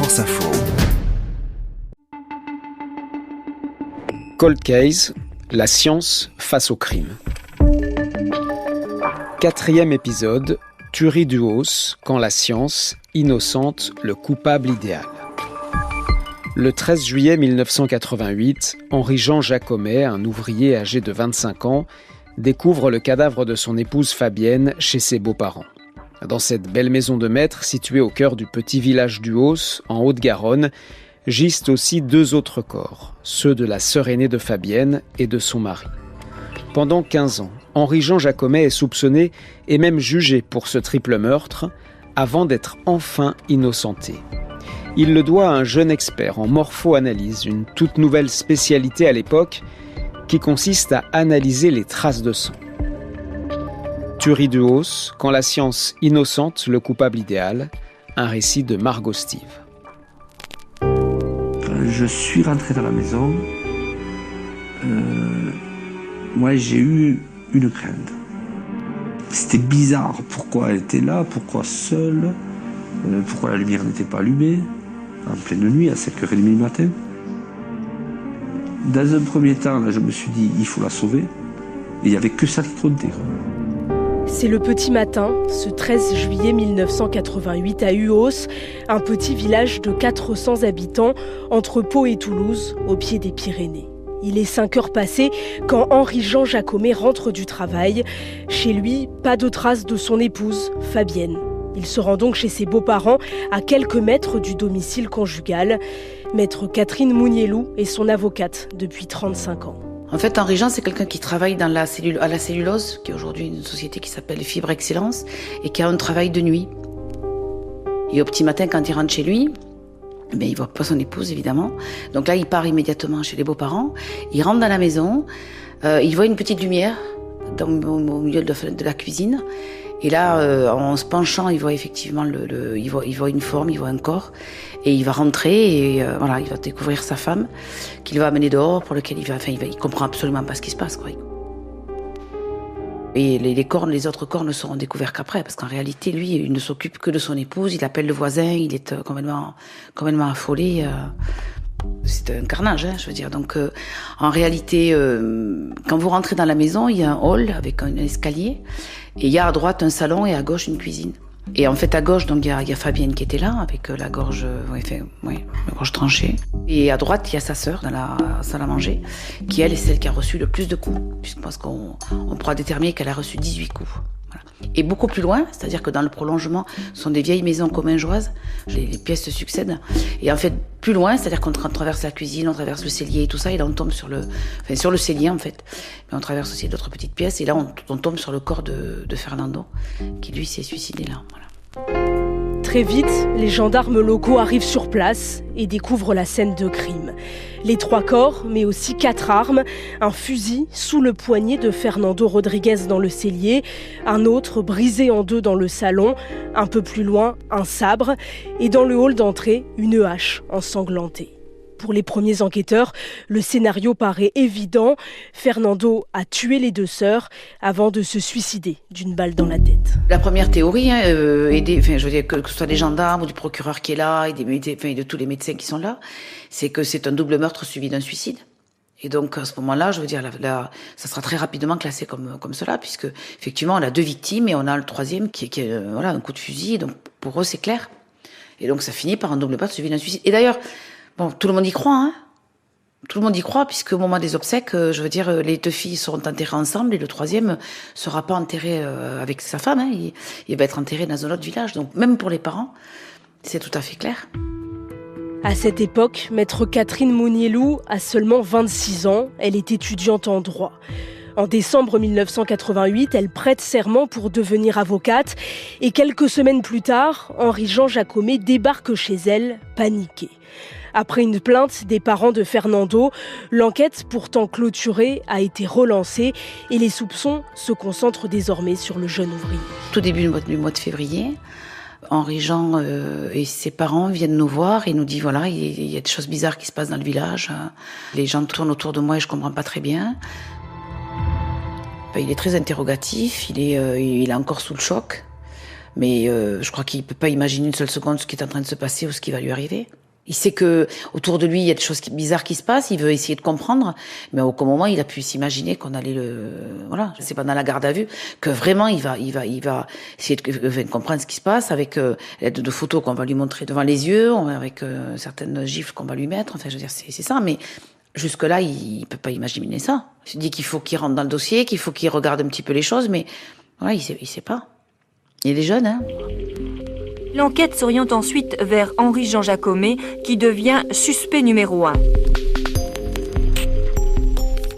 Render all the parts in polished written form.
Corse Info. Cold Case, la science face au crime. 4e épisode, Thury Duos, quand la science innocente le coupable idéal. Le 13 juillet 1988, Henri-Jean Jacomet, un ouvrier âgé de 25 ans, découvre le cadavre de son épouse Fabienne chez ses beaux-parents. Dans cette belle maison de maître, située au cœur du petit village Duos, en Haute-Garonne, gisent aussi 2 autres corps, ceux de la sœur aînée de Fabienne et de son mari. Pendant 15 ans, Henri-Jean Jacomet est soupçonné et même jugé pour ce triple meurtre, avant d'être enfin innocenté. Il le doit à un jeune expert en morpho-analyse, une toute nouvelle spécialité à l'époque, qui consiste à analyser les traces de sang. Thury Duos, quand la science innocente le coupable idéal, un récit de Margot Steve. Je suis rentré dans la maison. Moi, j'ai eu une crainte. C'était bizarre. Pourquoi elle était là? Pourquoi seule? Pourquoi la lumière n'était pas allumée? En pleine nuit, à 5h30 du matin. Dans un premier temps, là, je me suis dit, il faut la sauver. Et il n'y avait que ça qui comptait. C'est le petit matin, ce 13 juillet 1988 à Uos, un petit village de 400 habitants entre Pau et Toulouse, au pied des Pyrénées. Il est 5h passées quand Henri-Jean Jacomet rentre du travail. Chez lui, pas de traces de son épouse, Fabienne. Il se rend donc chez ses beaux-parents, à quelques mètres du domicile conjugal. Maître Catherine Mounielou est son avocate depuis 35 ans. En fait, Henri-Jean, c'est quelqu'un qui travaille à la cellulose, qui est aujourd'hui une société qui s'appelle Fibre Excellence, et qui a un travail de nuit. Et au petit matin, quand il rentre chez lui, il voit pas son épouse, évidemment. Donc là, il part immédiatement chez les beaux-parents. Il rentre dans la maison, il voit une petite lumière au milieu de la cuisine. Et là, en se penchant, il voit effectivement il voit une forme, il voit un corps. Et il va rentrer et il va découvrir sa femme qu'il va amener dehors, pour lequel il comprend absolument pas ce qui se passe, quoi. Et les autres corps ne seront découverts qu'après, parce qu'en réalité, lui, il ne s'occupe que de son épouse, il appelle le voisin, il est complètement affolé. C'est un carnage, je veux dire. Donc, en réalité, quand vous rentrez dans la maison, il y a un hall avec un escalier, et il y a à droite un salon et à gauche une cuisine. Et en fait, à gauche, donc il y a Fabienne qui était là, avec la gorge tranchée. Et à droite, il y a sa sœur dans la salle à manger, qui elle est celle qui a reçu le plus de coups, puisque parce qu'on pourra déterminer qu'elle a reçu 18 coups. Voilà. Et beaucoup plus loin, c'est-à-dire que dans le prolongement, ce sont des vieilles maisons commingeoises, les pièces se succèdent. Et en fait, plus loin, c'est-à-dire qu'on traverse la cuisine, on traverse le cellier et tout ça, et là on tombe sur le cellier en fait. Mais on traverse aussi d'autres petites pièces, et là on tombe sur le corps de Fernando, qui lui s'est suicidé là. Voilà. Très vite, les gendarmes locaux arrivent sur place et découvrent la scène de crime. Les 3 corps, mais aussi 4 armes, un fusil sous le poignet de Fernando Rodriguez dans le cellier, un autre brisé en 2 dans le salon, un peu plus loin, un sabre, et dans le hall d'entrée, une hache ensanglantée. Pour les premiers enquêteurs, le scénario paraît évident. Fernando a tué les 2 sœurs avant de se suicider d'une balle dans la tête. La première théorie, je veux dire que ce soit des gendarmes ou du procureur qui est là, et de tous les médecins qui sont là, c'est que c'est un double meurtre suivi d'un suicide. Et donc à ce moment-là, je veux dire, ça sera très rapidement classé comme cela, puisque effectivement on a 2 victimes et on a le 3e qui est un coup de fusil. Donc pour eux c'est clair. Et donc ça finit par un double meurtre suivi d'un suicide. Et d'ailleurs, tout le monde y croit, hein. Tout le monde y croit, puisque au moment des obsèques, je veux dire, les 2 filles seront enterrées ensemble et le 3e sera pas enterré avec sa femme, hein. Il va être enterré dans un autre village. Donc même pour les parents, c'est tout à fait clair. À cette époque, maître Catherine Mounielou a seulement 26 ans. Elle est étudiante en droit. En décembre 1988, elle prête serment pour devenir avocate. Et quelques semaines plus tard, Henri-Jean Jacomet débarque chez elle, paniqué. Après une plainte des parents de Fernando, l'enquête pourtant clôturée a été relancée et les soupçons se concentrent désormais sur le jeune ouvrier. Tout début du mois de février, Henri-Jean et ses parents viennent nous voir et nous disent voilà, il y a des choses bizarres qui se passent dans le village. Les gens tournent autour de moi et je comprends pas très bien. Il est très interrogatif, il est encore sous le choc. Mais je crois qu'il peut pas imaginer une seule seconde ce qui est en train de se passer ou ce qui va lui arriver. Il sait que autour de lui, il y a des choses bizarres qui se passent. Il veut essayer de comprendre, mais à aucun moment il a pu s'imaginer qu'on allait voilà. C'est pendant la garde à vue que vraiment il va essayer de comprendre ce qui se passe avec l'aide de photos qu'on va lui montrer devant les yeux, avec certaines gifles qu'on va lui mettre. Enfin, je veux dire, c'est ça. Mais jusque là, il peut pas imaginer ça. Il se dit qu'il faut qu'il rentre dans le dossier, qu'il faut qu'il regarde un petit peu les choses, mais voilà, il sait pas. Il est jeune, hein. L'enquête s'oriente ensuite vers Henri-Jean Jacomet, qui devient suspect numéro 1.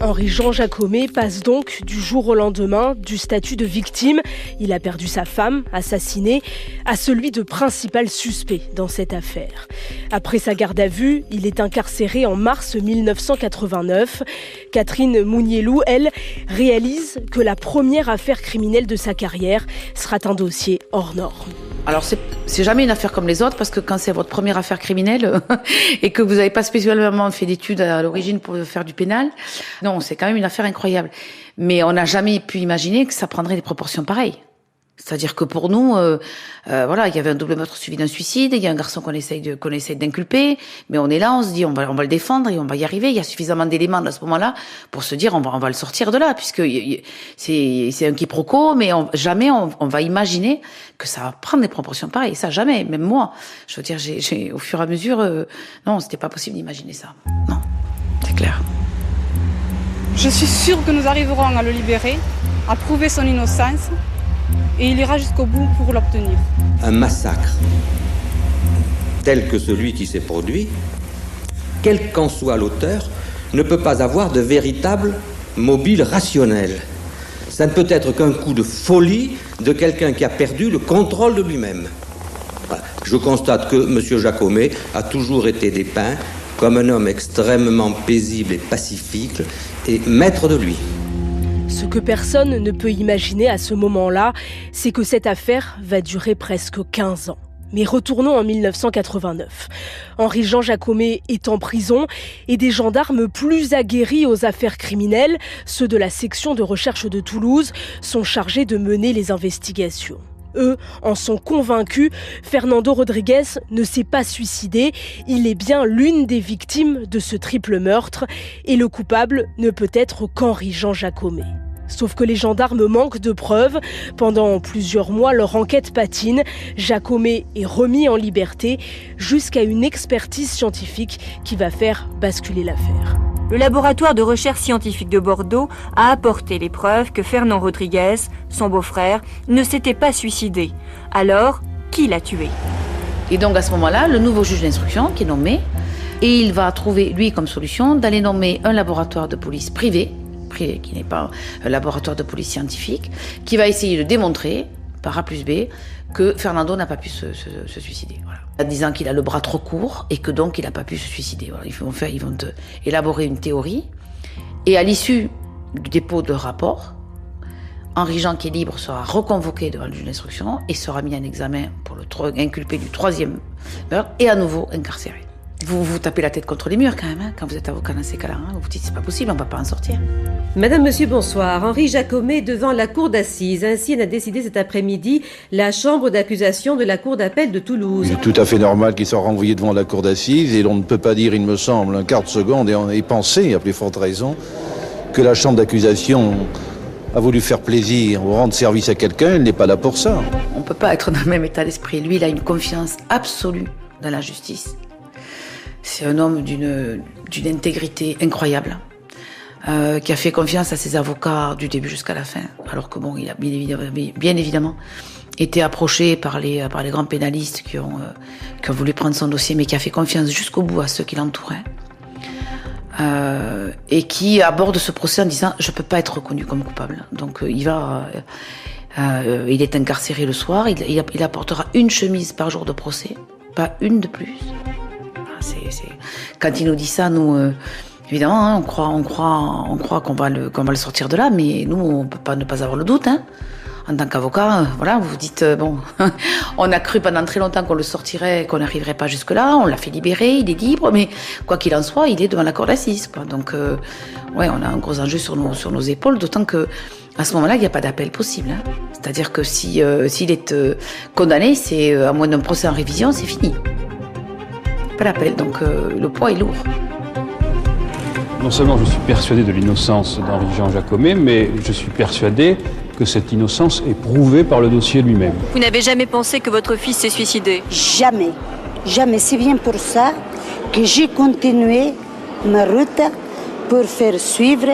Henri-Jean Jacomet passe donc du jour au lendemain du statut de victime, il a perdu sa femme, assassinée, à celui de principal suspect dans cette affaire. Après sa garde à vue, il est incarcéré en mars 1989. Catherine Mounielou, elle, réalise que la première affaire criminelle de sa carrière sera un dossier hors norme. Alors c'est jamais une affaire comme les autres, parce que quand c'est votre première affaire criminelle et que vous n'avez pas spécialement fait d'études à l'origine pour faire du pénal, non, c'est quand même une affaire incroyable. Mais on n'a jamais pu imaginer que ça prendrait des proportions pareilles. C'est-à-dire que pour nous, voilà, il y avait un double meurtre suivi d'un suicide, il y a un garçon qu'on essaye d'inculper, mais on est là, on se dit on va le défendre et on va y arriver. Il y a suffisamment d'éléments à ce moment-là pour se dire on va le sortir de là, puisque c'est un quiproquo, mais jamais on va imaginer que ça va prendre des proportions pareilles. Ça, jamais. Même moi, je veux dire, j'ai au fur et à mesure, non, c'était pas possible d'imaginer ça. Non, c'est clair. Je suis sûre que nous arriverons à le libérer, à prouver son innocence. Et il ira jusqu'au bout pour l'obtenir. Un massacre tel que celui qui s'est produit, quel qu'en soit l'auteur, ne peut pas avoir de véritable mobile rationnel. Ça ne peut être qu'un coup de folie de quelqu'un qui a perdu le contrôle de lui-même. Voilà. Je constate que M. Jacomet a toujours été dépeint comme un homme extrêmement paisible et pacifique et maître de lui. Ce que personne ne peut imaginer à ce moment-là, c'est que cette affaire va durer presque 15 ans. Mais retournons en 1989. Henri-Jean Jacomet est en prison et des gendarmes plus aguerris aux affaires criminelles, ceux de la section de recherche de Toulouse, sont chargés de mener les investigations. Eux en sont convaincus, Fernando Rodriguez ne s'est pas suicidé, il est bien l'une des victimes de ce triple meurtre et le coupable ne peut être qu'Henri-Jean Jacomet. Sauf que les gendarmes manquent de preuves. Pendant plusieurs mois, leur enquête patine. Jacomet est remis en liberté jusqu'à une expertise scientifique qui va faire basculer l'affaire. Le laboratoire de recherche scientifique de Bordeaux a apporté les preuves que Fernand Rodriguez, son beau-frère, ne s'était pas suicidé. Alors, qui l'a tué ? Et donc à ce moment-là, le nouveau juge d'instruction qui est nommé, et il va trouver, lui, comme solution, d'aller nommer un laboratoire de police privé, qui n'est pas un laboratoire de police scientifique, qui va essayer de démontrer, par A plus B, que Fernando n'a pas pu se suicider. Voilà. En disant qu'il a le bras trop court et que donc il n'a pas pu se suicider. Voilà. Ils vont élaborer une théorie. Et à l'issue du dépôt de rapport, Henri-Jean, qui est libre, sera reconvoqué devant le juge d'instruction et sera mis en examen pour inculpé du 3e meurtre et à nouveau incarcéré. Vous vous tapez la tête contre les murs quand même, hein, quand vous êtes avocat dans ces cas-là. Hein, vous vous dites c'est pas possible, on ne va pas en sortir. Madame, monsieur, bonsoir. Henri Jacomet devant la cour d'assises. Ainsi en a décidé cet après-midi la chambre d'accusation de la cour d'appel de Toulouse. Il est tout à fait normal qu'il soit renvoyé devant la cour d'assises et l'on ne peut pas dire, il me semble, un quart de seconde et penser, à plus forte raison, que la chambre d'accusation a voulu faire plaisir ou rendre service à quelqu'un. Elle n'est pas là pour ça. On ne peut pas être dans le même état d'esprit. Lui, il a une confiance absolue dans la justice. C'est un homme d'une intégrité incroyable, qui a fait confiance à ses avocats du début jusqu'à la fin, alors que bon, il a bien évidemment été approché par les grands pénalistes qui ont voulu prendre son dossier, mais qui a fait confiance jusqu'au bout à ceux qui l'entouraient, et qui aborde ce procès en disant je peux pas être reconnu comme coupable. Donc il est incarcéré le soir, il apportera une chemise par jour de procès, pas une de plus. Quand il nous dit ça, nous, évidemment, hein, on croit qu'on va le sortir de là, mais nous, on peut pas ne pas avoir le doute. Hein. En tant qu'avocat, voilà, vous vous dites, bon, on a cru pendant très longtemps qu'on le sortirait, qu'on n'arriverait pas jusque-là, on l'a fait libérer, il est libre, mais quoi qu'il en soit, il est devant la cour d'assises, quoi. Donc, ouais, on a un gros enjeu sur nos épaules, d'autant que À ce moment-là, il n'y a pas d'appel possible. C'est-à-dire que s'il est condamné, c'est à moins d'un procès en révision, c'est fini. Pas d'appel, donc le poids est lourd. Non seulement je suis persuadé de l'innocence d'Henri-Jean Jacomet, mais je suis persuadé que cette innocence est prouvée par le dossier lui-même. Vous n'avez jamais pensé que votre fils s'est suicidé? Jamais. Jamais. C'est bien pour ça que j'ai continué ma route pour faire suivre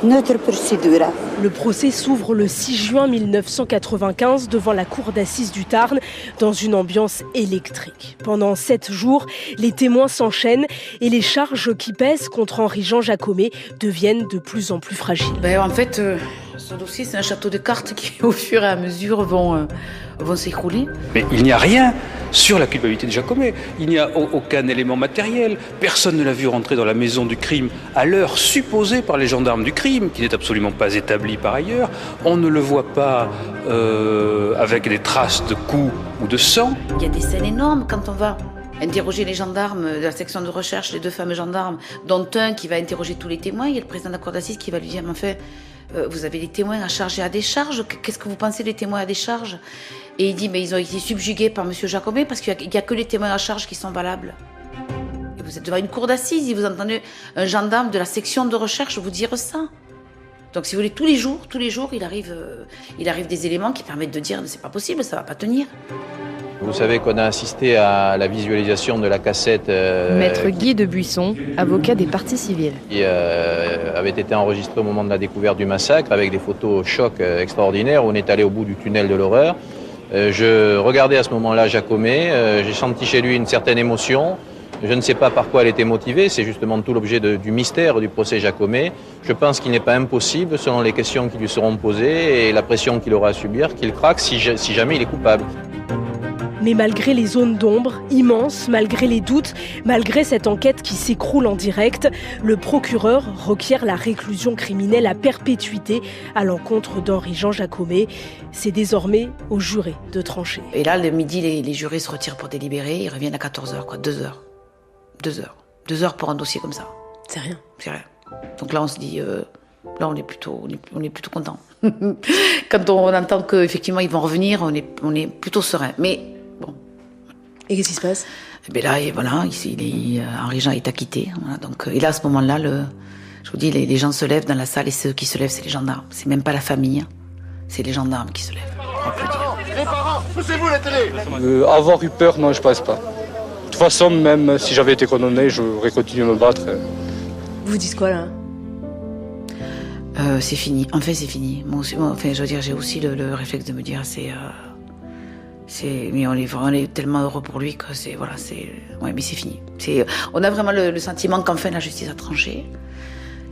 notre procédure. Le procès s'ouvre le 6 juin 1995 devant la cour d'assises du Tarn dans une ambiance électrique. Pendant 7 jours, les témoins s'enchaînent et les charges qui pèsent contre Henri-Jean Jacomet deviennent de plus en plus fragiles. En fait, ce dossier, c'est un château de cartes qui, au fur et à mesure, vont s'écrouler. Mais il n'y a rien sur la culpabilité de Jacomet. Il n'y a aucun élément matériel. Personne ne l'a vu rentrer dans la maison du crime à l'heure supposée par les gendarmes du crime, qui n'est absolument pas établie par ailleurs. On ne le voit pas avec des traces de coups ou de sang. Il y a des scènes énormes quand on va interroger les gendarmes de la section de recherche, les 2 fameux gendarmes, dont un qui va interroger tous les témoins. Il y a le président de la cour d'assises qui va lui dire « Mais en fait, vous avez des témoins à charge et à décharge. Qu'est-ce que vous pensez des témoins à décharge ?» Et il dit « Mais ils ont été subjugués par M. Jacomet parce qu'il n'y a que les témoins à charge qui sont valables. » Et vous êtes devant une cour d'assises et vous entendez un gendarme de la section de recherche vous dire ça. Donc si vous voulez, tous les jours, il arrive des éléments qui permettent de dire « C'est pas possible, ça va pas tenir. » Vous savez qu'on a assisté à la visualisation de la cassette... Maître Guy de Buisson, avocat des parties civiles. Qui avait été enregistré au moment de la découverte du massacre, avec des photos chocs extraordinaires. On est allé au bout du tunnel de l'horreur. Je regardais à ce moment-là Jacomet, j'ai senti chez lui une certaine émotion. Je ne sais pas par quoi elle était motivée, c'est justement tout l'objet du mystère du procès Jacomet. Je pense qu'il n'est pas impossible, selon les questions qui lui seront posées et la pression qu'il aura à subir, qu'il craque si jamais il est coupable. Mais malgré les zones d'ombre immenses, malgré les doutes, malgré cette enquête qui s'écroule en direct, le procureur requiert la réclusion criminelle à perpétuité à l'encontre d'Henri-Jean Jacomet. C'est désormais aux jurés de trancher. Et là, le midi, les jurés se retirent pour délibérer, ils reviennent à 14h, 2 heures. 2 heures. 2 heures pour un dossier comme ça. C'est rien. C'est rien. Donc là, on se dit, là, on est plutôt content. Quand on entend qu'effectivement ils vont revenir, on est plutôt serein. Mais bon. Et qu'est-ce qui se passe? Là, voilà, Henri-Jean est acquitté. Voilà, donc, et là, à ce moment-là, je vous dis, les gens se lèvent dans la salle et ceux qui se lèvent, c'est les gendarmes. C'est même pas la famille, c'est les gendarmes qui se lèvent. Les parents, poussez-vous la télé. Avoir eu peur, non, je pense pas. De toute façon, même si j'avais été condamné, j'aurais continué à me battre. Vous dites quoi là? C'est fini. En fait, c'est fini. Moi, je veux dire, j'ai aussi le réflexe de me dire, mais on est tellement heureux pour lui que ouais, mais c'est fini. On a vraiment le sentiment qu'enfin la justice a tranché,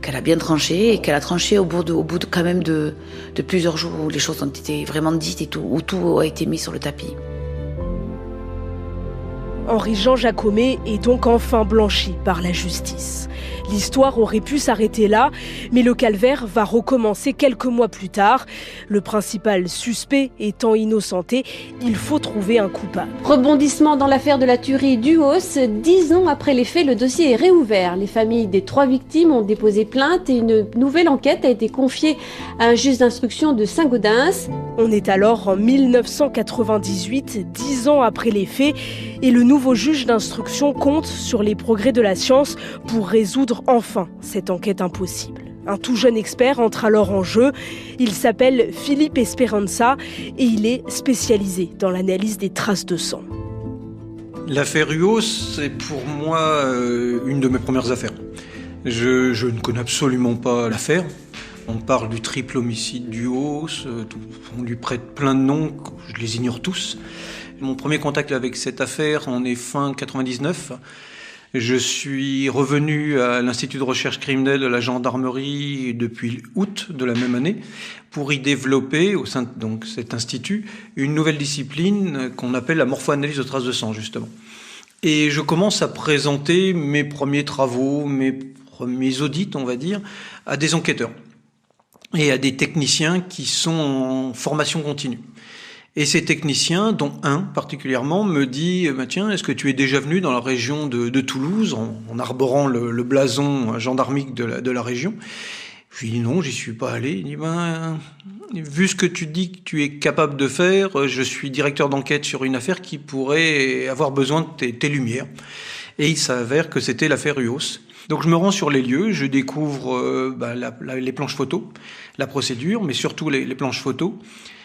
qu'elle a bien tranché et qu'elle a tranché au bout de quand même de plusieurs jours où les choses ont été vraiment dites et tout, où tout a été mis sur le tapis. Henri-Jean Jacomet est donc enfin blanchi par la justice. L'histoire aurait pu s'arrêter là, mais le calvaire va recommencer quelques mois plus tard. Le principal suspect étant innocenté, il faut trouver un coupable. Rebondissement dans l'affaire de la tuerie du Hauss. 10 ans après les faits, le dossier est réouvert. Les familles des 3 victimes ont déposé plainte et une nouvelle enquête a été confiée à un juge d'instruction de Saint-Gaudens. On est alors en 1998, 10 ans après les faits, et le nouveau juge d'instruction compte sur les progrès de la science pour résoudre enfin cette enquête impossible. Un tout jeune expert entre alors en jeu. Il s'appelle Philippe Esperanza et il est spécialisé dans l'analyse des traces de sang. L'affaire Huos, c'est pour moi une de mes premières affaires. Je ne connais absolument pas l'affaire. On parle du triple homicide du Hauss, on lui prête plein de noms, je les ignore tous. Mon premier contact avec cette affaire, on est fin 99. Je suis revenu à l'Institut de recherche criminelle de la gendarmerie depuis août de la même année pour y développer, au sein de cet institut, une nouvelle discipline qu'on appelle la morpho-analyse de traces de sang, justement. Et je commence à présenter mes premiers travaux, mes premiers audits, on va dire, à des enquêteurs et à des techniciens qui sont en formation continue. Et ces techniciens, dont un particulièrement, me dit « Tiens, est-ce que tu es déjà venu dans la région de Toulouse ?» en arborant le blason gendarmique de la région. Je lui dis non, j'y suis pas allé. Il dit vu ce que tu dis que tu es capable de faire, je suis directeur d'enquête sur une affaire qui pourrait avoir besoin de tes lumières. Et il s'avère que c'était l'affaire Uos. Donc je me rends sur les lieux, je découvre les planches photos, la procédure, mais surtout les planches photos.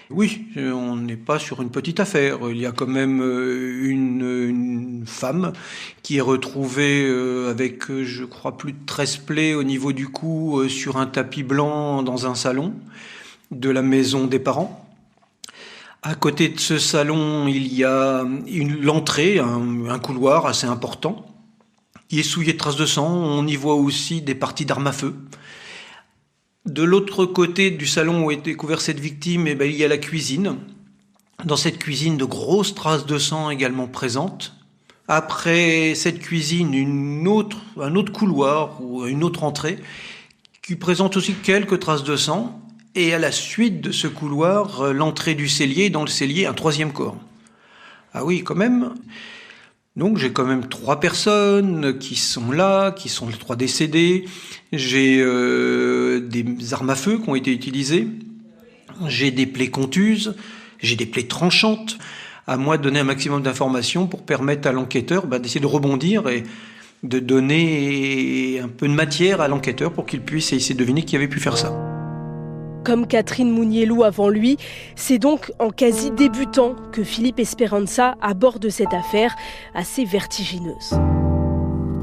Oui, on n'est pas sur une petite affaire. Il y a quand même une femme qui est retrouvée avec, je crois, plus de 13 plaies au niveau du cou sur un tapis blanc dans un salon de la maison des parents. À côté de ce salon, il y a l'entrée, un couloir assez important, qui est souillé de traces de sang. On y voit aussi des parties d'armes à feu. De l'autre côté du salon où est découverte cette victime, il y a la cuisine. Dans cette cuisine, de grosses traces de sang également présentes. Après cette cuisine, un autre couloir ou une autre entrée qui présente aussi quelques traces de sang. Et à la suite de ce couloir, l'entrée du cellier, dans le cellier, un troisième corps. Ah oui, quand même. Donc j'ai quand même 3 personnes qui sont là, qui sont les 3 décédés. J'ai des armes à feu qui ont été utilisées. J'ai des plaies contuses. J'ai des plaies tranchantes. À moi de donner un maximum d'informations pour permettre à l'enquêteur d'essayer de rebondir et de donner un peu de matière à l'enquêteur pour qu'il puisse essayer de deviner qui avait pu faire ça. Comme Catherine Mounielou avant lui, c'est donc en quasi débutant que Philippe Esperanza aborde cette affaire assez vertigineuse.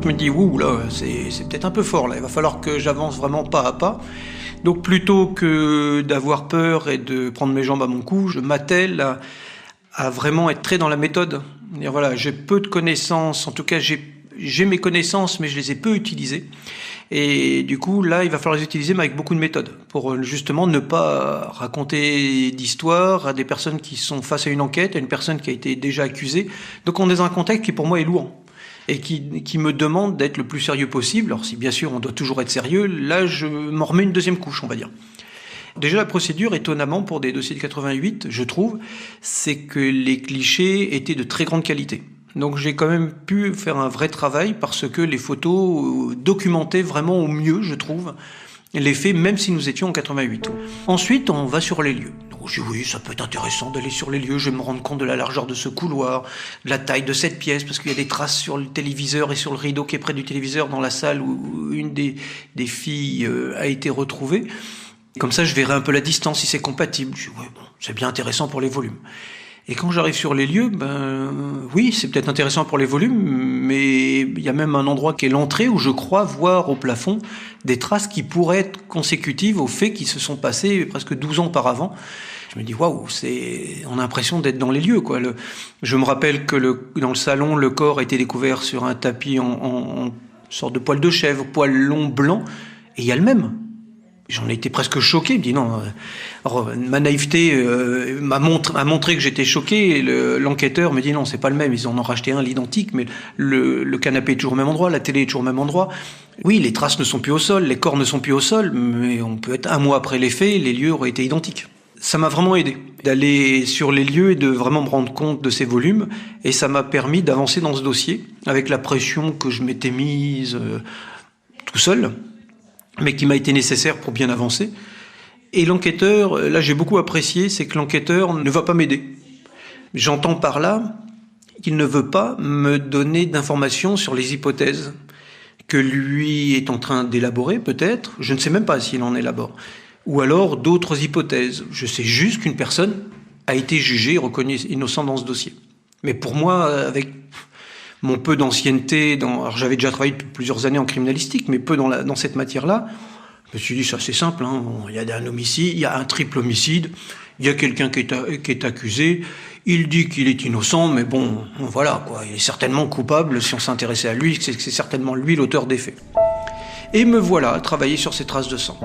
Je me dis, là, c'est peut-être un peu fort, là. Il va falloir que j'avance vraiment pas à pas. Donc plutôt que d'avoir peur et de prendre mes jambes à mon cou, je m'attelle à vraiment être très dans la méthode. Dire, voilà, j'ai peu de connaissances, en tout cas j'ai mes connaissances, mais je les ai peu utilisées. Et du coup, là, il va falloir les utiliser, mais avec beaucoup de méthodes, pour justement ne pas raconter d'histoires à des personnes qui sont face à une enquête, à une personne qui a été déjà accusée. Donc on est dans un contexte qui, pour moi, est lourd et qui me demande d'être le plus sérieux possible. Alors si, bien sûr, on doit toujours être sérieux, là, je m'en remets une deuxième couche, on va dire. Déjà, la procédure, étonnamment, pour des dossiers de 88, je trouve, c'est que les clichés étaient de très grande qualité. Donc j'ai quand même pu faire un vrai travail parce que les photos documentaient vraiment au mieux, je trouve, les faits, même si nous étions en 88. Ensuite, on va sur les lieux. Donc je dis oui, ça peut être intéressant d'aller sur les lieux, je vais me rendre compte de la largeur de ce couloir, de la taille de cette pièce, parce qu'il y a des traces sur le téléviseur et sur le rideau qui est près du téléviseur dans la salle où une des filles a été retrouvée. Comme ça, je verrai un peu la distance, si c'est compatible. Je dis ouais, bon, c'est bien intéressant pour les volumes. Et quand j'arrive sur les lieux, oui, c'est peut-être intéressant pour les volumes, mais il y a même un endroit qui est l'entrée où je crois voir au plafond des traces qui pourraient être consécutives aux faits qui se sont passés presque 12 ans auparavant. Je me dis, waouh, on a l'impression d'être dans les lieux, quoi. Je me rappelle que dans le salon, le corps a été découvert sur un tapis en sorte de poil de chèvre, poil long blanc, et il y a le même. J'en ai été presque choqué. Je me dis non, ma naïveté m'a montré que j'étais choqué. Et l'enquêteur me dit non, c'est pas le même. Ils en ont racheté un, l'identique, mais le canapé est toujours au même endroit, la télé est toujours au même endroit. Oui, les traces ne sont plus au sol, les corps ne sont plus au sol, mais on peut être 1 mois après les faits, les lieux auraient été identiques. Ça m'a vraiment aidé d'aller sur les lieux et de vraiment me rendre compte de ces volumes. Et ça m'a permis d'avancer dans ce dossier avec la pression que je m'étais mise tout seul, mais qui m'a été nécessaire pour bien avancer. Et l'enquêteur, là j'ai beaucoup apprécié, c'est que l'enquêteur ne va pas m'aider. J'entends par là qu'il ne veut pas me donner d'informations sur les hypothèses que lui est en train d'élaborer, peut-être. Je ne sais même pas s'il en élabore. Ou alors d'autres hypothèses. Je sais juste qu'une personne a été jugée et reconnue innocente dans ce dossier. Mais pour moi, avec mon peu d'ancienneté, alors j'avais déjà travaillé depuis plusieurs années en criminalistique, mais peu dans cette matière-là, je me suis dit, ça c'est simple, hein. Il y a un homicide, il y a un triple homicide, il y a quelqu'un qui est accusé, il dit qu'il est innocent, mais bon, voilà, quoi. Il est certainement coupable, si on s'intéressait à lui, c'est certainement lui l'auteur des faits. Et me voilà à travailler sur ces traces de sang.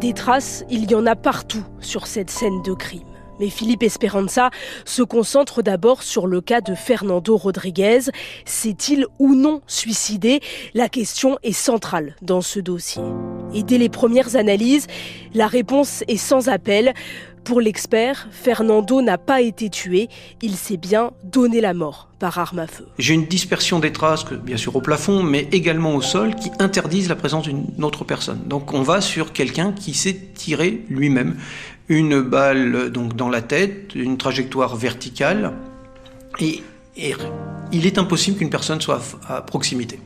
Des traces, il y en a partout sur cette scène de crime. Mais Philippe Esperanza se concentre d'abord sur le cas de Fernando Rodriguez. S'est-il ou non suicidé ? La question est centrale dans ce dossier. Et dès les premières analyses, la réponse est sans appel. Pour l'expert, Fernando n'a pas été tué, il s'est bien donné la mort par arme à feu. J'ai une dispersion des traces, bien sûr au plafond, mais également au sol, qui interdisent la présence d'une autre personne. Donc on va sur quelqu'un qui s'est tiré lui-même une balle donc dans la tête, une trajectoire verticale, et il est impossible qu'une personne soit à proximité.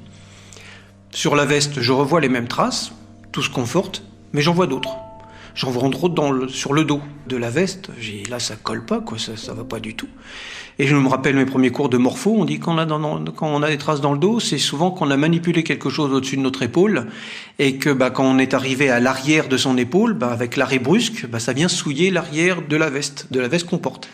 Sur la veste, je revois les mêmes traces, tout se conforte, mais j'en vois d'autres. J'en vois entre autres sur le dos de la veste. Là, ça colle pas, quoi, ça va pas du tout. Et je me rappelle mes premiers cours de morpho, on dit quand on a des traces dans le dos, c'est souvent qu'on a manipulé quelque chose au-dessus de notre épaule, et que quand on est arrivé à l'arrière de son épaule, avec l'arrêt brusque, ça vient souiller l'arrière de la veste qu'on porte.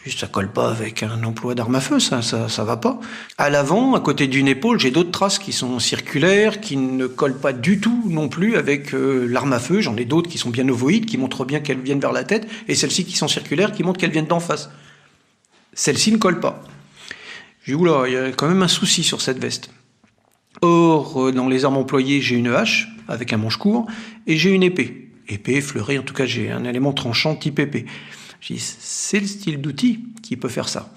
Juste, ça colle pas avec un emploi d'arme à feu, ça va pas. À l'avant, à côté d'une épaule, j'ai d'autres traces qui sont circulaires, qui ne collent pas du tout non plus avec l'arme à feu. J'en ai d'autres qui sont bien ovoïdes, qui montrent bien qu'elles viennent vers la tête, et celles-ci qui sont circulaires, qui montrent qu'elles viennent d'en face. Celle-ci ne colle pas. J'ai dit, oula, il y a quand même un souci sur cette veste. Or, dans les armes employées, j'ai une hache avec un manche court, et j'ai une épée. Épée, fleuret, en tout cas, j'ai un élément tranchant type épée. J'ai dit, c'est le style d'outil qui peut faire ça.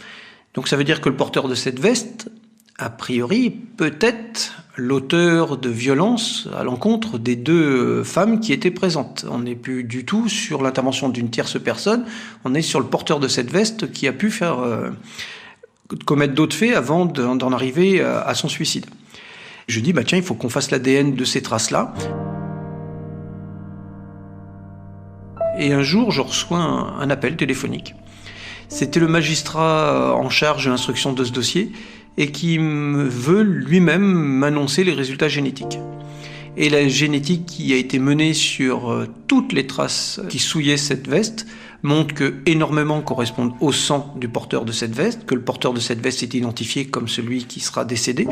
Donc ça veut dire que le porteur de cette veste, a priori, peut être l'auteur de violences à l'encontre des deux femmes qui étaient présentes. On n'est plus du tout sur l'intervention d'une tierce personne, on est sur le porteur de cette veste qui a pu commettre d'autres faits avant d'en arriver à son suicide. Je dis, tiens, il faut qu'on fasse l'ADN de ces traces-là. Et un jour, je reçois un appel téléphonique. C'était le magistrat en charge de l'instruction de ce dossier et qui veut lui-même m'annoncer les résultats génétiques. Et la génétique qui a été menée sur toutes les traces qui souillaient cette veste montre que énormément correspondent au sang du porteur de cette veste, que le porteur de cette veste est identifié comme celui qui sera décédé,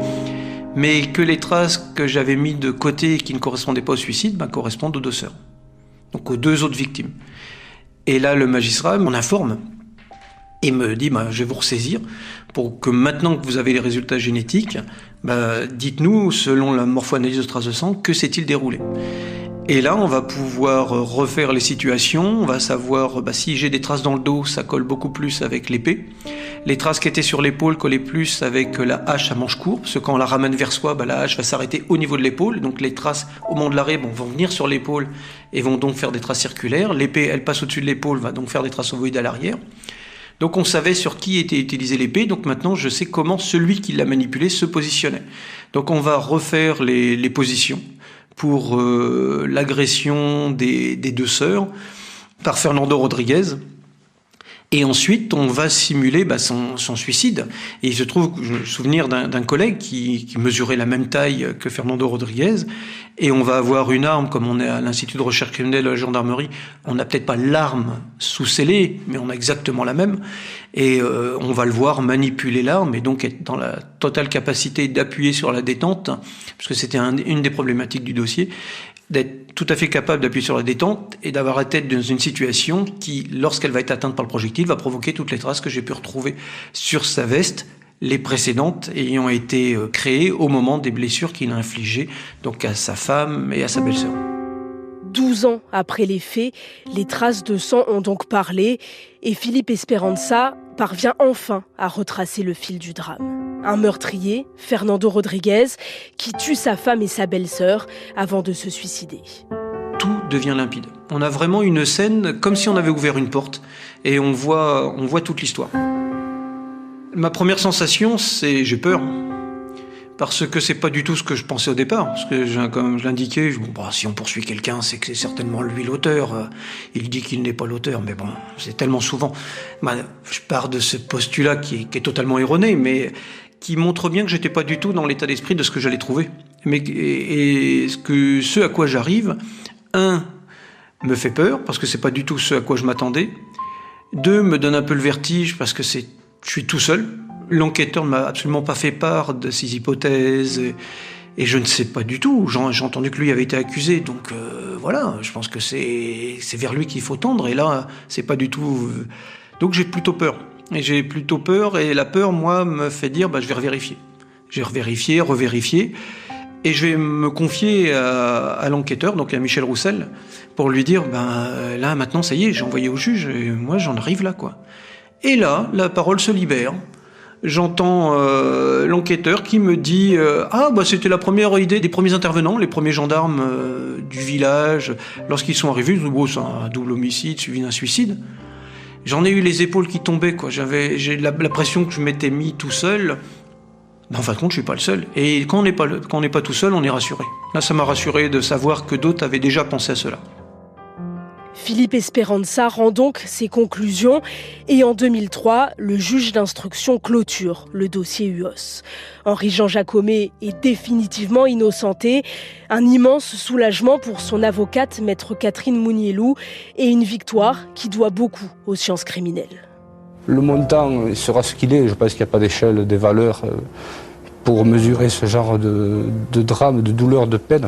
mais que les traces que j'avais mis de côté et qui ne correspondaient pas au suicide correspondent aux deux sœurs. Donc aux deux autres victimes. Et là, le magistrat m'en informe et me dit, je vais vous ressaisir pour que maintenant que vous avez les résultats génétiques, dites-nous, selon la morpho-analyse de traces de sang, que s'est-il déroulé. Et là, on va pouvoir refaire les situations, on va savoir si j'ai des traces dans le dos, ça colle beaucoup plus avec l'épée. Les traces qui étaient sur l'épaule collaient plus avec la hache à manche court, parce que quand on la ramène vers soi, la hache va s'arrêter au niveau de l'épaule, donc les traces au moment de l'arrêt vont venir sur l'épaule et vont donc faire des traces circulaires. L'épée, elle passe au-dessus de l'épaule, va donc faire des traces ovoïdes à l'arrière. Donc on savait sur qui était utilisée l'épée, donc maintenant je sais comment celui qui l'a manipulée se positionnait. Donc on va refaire les positions pour l'agression des deux sœurs par Fernando Rodriguez. Et ensuite, on va simuler son suicide. Et il se trouve, je me souviens d'un collègue qui mesurait la même taille que Fernando Rodriguez. Et on va avoir une arme, comme on est à l'Institut de recherche criminelle de la gendarmerie, on n'a peut-être pas l'arme sous-scellée, mais on a exactement la même. Et on va le voir manipuler l'arme et donc être dans la totale capacité d'appuyer sur la détente, parce que c'était une des problématiques du dossier, d'être tout à fait capable d'appuyer sur la détente et d'avoir la tête dans une situation qui, lorsqu'elle va être atteinte par le projectile, va provoquer toutes les traces que j'ai pu retrouver sur sa veste, les précédentes ayant été créées au moment des blessures qu'il a infligées donc à sa femme et à sa belle-sœur. 12 ans après les faits, les traces de sang ont donc parlé et Philippe Esperanza parvient enfin à retracer le fil du drame. Un meurtrier, Fernando Rodriguez, qui tue sa femme et sa belle-sœur avant de se suicider. Tout devient limpide. On a vraiment une scène comme si on avait ouvert une porte et on voit toute l'histoire. Ma première sensation, c'est j'ai peur. Parce que c'est pas du tout ce que je pensais au départ. Parce que, comme je l'indiquais, si on poursuit quelqu'un, c'est que c'est certainement lui l'auteur. Il dit qu'il n'est pas l'auteur, mais c'est tellement souvent. Je pars de ce postulat qui est totalement erroné, mais qui montre bien que j'étais pas du tout dans l'état d'esprit de ce que j'allais trouver. Et ce à quoi j'arrive, me fait peur, parce que c'est pas du tout ce à quoi je m'attendais. 2, me donne un peu le vertige, parce que je suis tout seul. L'enquêteur ne m'a absolument pas fait part de ses hypothèses et je ne sais pas du tout. J'ai entendu que lui avait été accusé, donc je pense que c'est vers lui qu'il faut tendre et là, c'est pas du tout... Donc j'ai plutôt peur. Et la peur, moi, me fait dire, je vais revérifier. Je vais revérifier et je vais me confier à l'enquêteur, donc à Michel Roussel, pour lui dire, là, maintenant, ça y est, j'ai envoyé au juge, et moi, j'en arrive là, quoi. Et là, la parole se libère. J'entends l'enquêteur qui me dit c'était la première idée des premiers intervenants, les premiers gendarmes du village. Lorsqu'ils sont arrivés, ils disent c'est un double homicide suivi d'un suicide. J'en ai eu les épaules qui tombaient, quoi. J'ai la pression que je m'étais mis tout seul. En fin de compte, je suis pas le seul. Et quand on n'est pas tout seul, on est rassuré. Là, ça m'a rassuré de savoir que d'autres avaient déjà pensé à cela. Philippe Esperanza rend donc ses conclusions et en 2003, le juge d'instruction clôture le dossier UOS. Henri-Jean Jacomet est définitivement innocenté. Un immense soulagement pour son avocate, maître Catherine Mounielou, et une victoire qui doit beaucoup aux sciences criminelles. Le montant sera ce qu'il est. Je pense qu'il n'y a pas d'échelle des valeurs pour mesurer ce genre de drame, de douleur, de peine.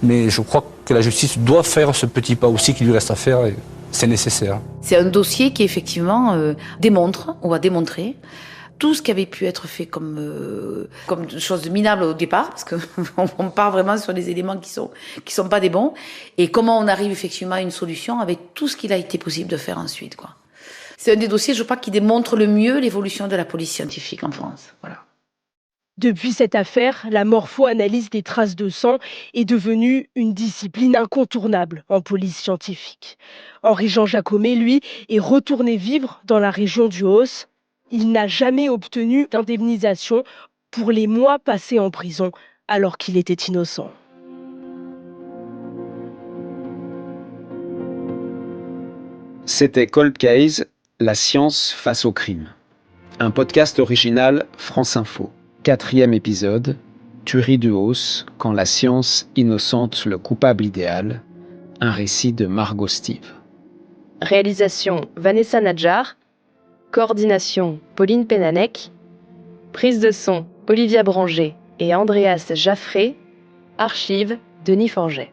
Mais je crois que la justice doit faire ce petit pas aussi qu'il lui reste à faire et c'est nécessaire. C'est un dossier qui effectivement démontre, on va démontrer, tout ce qui avait pu être fait comme chose minable au départ, parce qu'on part vraiment sur des éléments qui sont pas des bons, et comment on arrive effectivement à une solution avec tout ce qu'il a été possible de faire ensuite, quoi. C'est un des dossiers, je crois, qui démontre le mieux l'évolution de la police scientifique en France. Voilà. Depuis cette affaire, la morpho-analyse des traces de sang est devenue une discipline incontournable en police scientifique. Henri-Jean Jacomet, lui, est retourné vivre dans la région du Haut. Il n'a jamais obtenu d'indemnisation pour les mois passés en prison alors qu'il était innocent. C'était Cold Case, la science face au crime. Un podcast original France Info. 4e épisode, Tuerie du Haut, quand la science innocente le coupable idéal. Un récit de Margot Steve. Réalisation Vanessa Nadjar. Coordination Pauline Pénanec. Prise de son Olivia Branger et Andreas Jaffré. Archives Denis Forget.